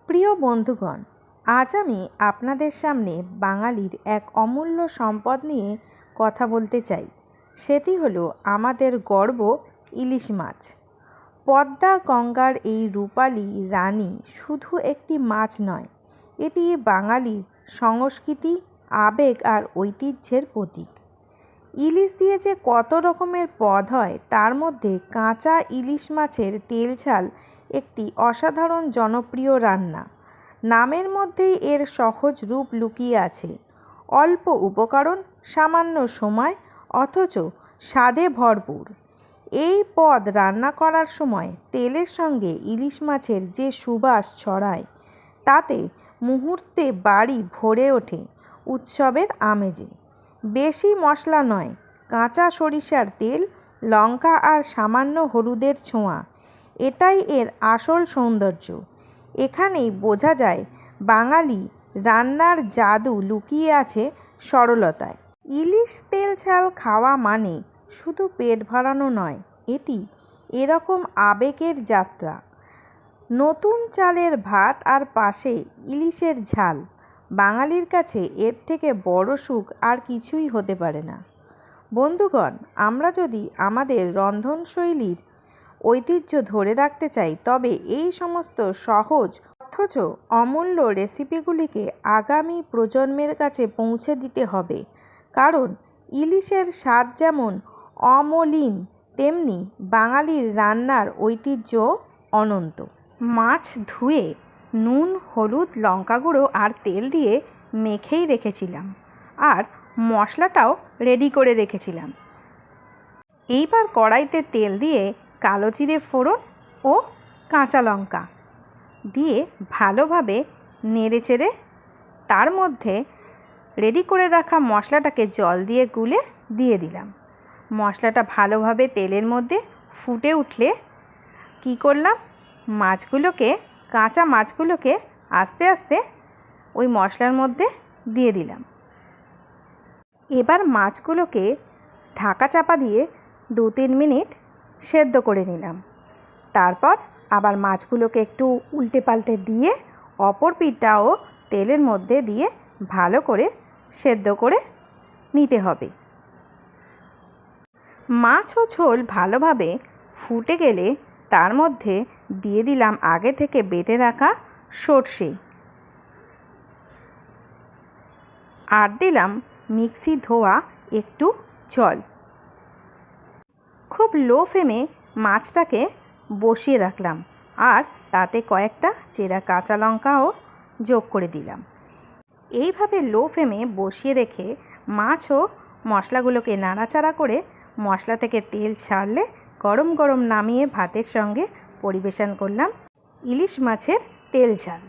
প্রিয় বন্ধুগণ, আজ আমি আপনাদের সামনে বাঙালির এক অমূল্য সম্পদ নিয়ে কথা বলতে চাই। সেটি হলো আমাদের গর্ব ইলিশ মাছ। পদ্মা গঙ্গার এই রূপালী রানী শুধু একটি মাছ নয়, এটি বাঙালির সংস্কৃতি, আবেগ আর ঐতিহ্যের প্রতীক। ইলিশ দিয়ে যে কত রকমের পদ হয়, তার মধ্যে কাঁচা ইলিশ মাছের তেল ঝাল একটি অসাধারণ জনপ্রিয় রান্না। নামের মধ্যেই এর সহজ রূপ লুকিয়ে আছে। অল্প উপকরণ, সামান্য সময়, অথচ স্বাদে ভরপুর। এই পদ রান্না করার সময় তেলের সঙ্গে ইলিশ মাছের যে সুবাস ছড়ায়, তাতে মুহূর্তে বাড়ি ভরে ওঠে উৎসবের আমেজে। বেশি মশলা নয়, কাঁচা সরিষার তেল, লঙ্কা আর সামান্য হলুদের ছোঁয়া, এটাই এর আসল সৌন্দর্য। এখানেই বোঝা যায় বাঙালি রান্নার জাদু লুকিয়ে আছে সরলতায়। ইলিশ তেল ঝাল খাওয়া মানে শুধু পেট ভরানো নয়, এটি এরকম আবেগের যাত্রা। নতুন চালের ভাত আর পাশে ইলিশের ঝাল, বাঙালির কাছে এর থেকে বড় সুখ আর কিছুই হতে পারে না। বন্ধুগণ, আমরা যদি আমাদের রন্ধনশৈলীর ঐতিহ্য ধরে রাখতে চাই, তবে এই সমস্ত সহজ অথচ অমূল্য রেসিপিগুলিকে আগামী প্রজন্মের কাছে পৌঁছে দিতে হবে। কারণ ইলিশের স্বাদ যেমন অমলিন, তেমনি বাঙালির রান্নার ঐতিহ্য অনন্ত। মাছ ধুয়ে নুন, হলুদ, লঙ্কা গুঁড়ো আর তেল দিয়ে মেখেই রেখেছিলাম, আর মশলাটাও রেডি করে রেখেছিলাম। এইবার কড়াইতে তেল দিয়ে কালো জিরে ফোড়ন ও কাঁচা লঙ্কা দিয়ে ভালোভাবে নেড়েচেড়ে তার মধ্যে রেডি করে রাখা মশলাটাকে জল দিয়ে গুলে দিয়ে দিলাম। মশলাটা ভালোভাবে তেলের মধ্যে ফুটে উঠলে কি করলাম, কাঁচা মাছগুলোকে আস্তে আস্তে ওই মশলার মধ্যে দিয়ে দিলাম। এবার মাছগুলোকে ঢাকা চাপা দিয়ে 2-3 মিনিট সেদ্ধ করে নিলাম। তারপর আবার মাছগুলোকে একটু উল্টে পাল্টে দিয়ে অপর পিঠটাও তেলের মধ্যে দিয়ে ভালো করে সেদ্ধ করে নিতে হবে। মাছ ও ঝোল ভালোভাবে ফুটে গেলে তার মধ্যে দিয়ে দিলাম আগে থেকে বেটে রাখা সর্ষে, আর দিলাম মিক্সি ধোয়া একটু জল। খুব লো ফ্লেমে মাছটাকে বসিয়ে রাখলাম, আর তাতে কয়েকটা চেরা কাঁচা লঙ্কাও যোগ করে দিলাম। এইভাবে লো ফ্লেমে বসিয়ে রেখে মাছ ও মশলাগুলোকে নাড়াচাড়া করে মশলা থেকে তেল ছাড়লে গরম গরম নামিয়ে ভাতের সঙ্গে পরিবেশন করলাম ইলিশ মাছের তেল ঝাল।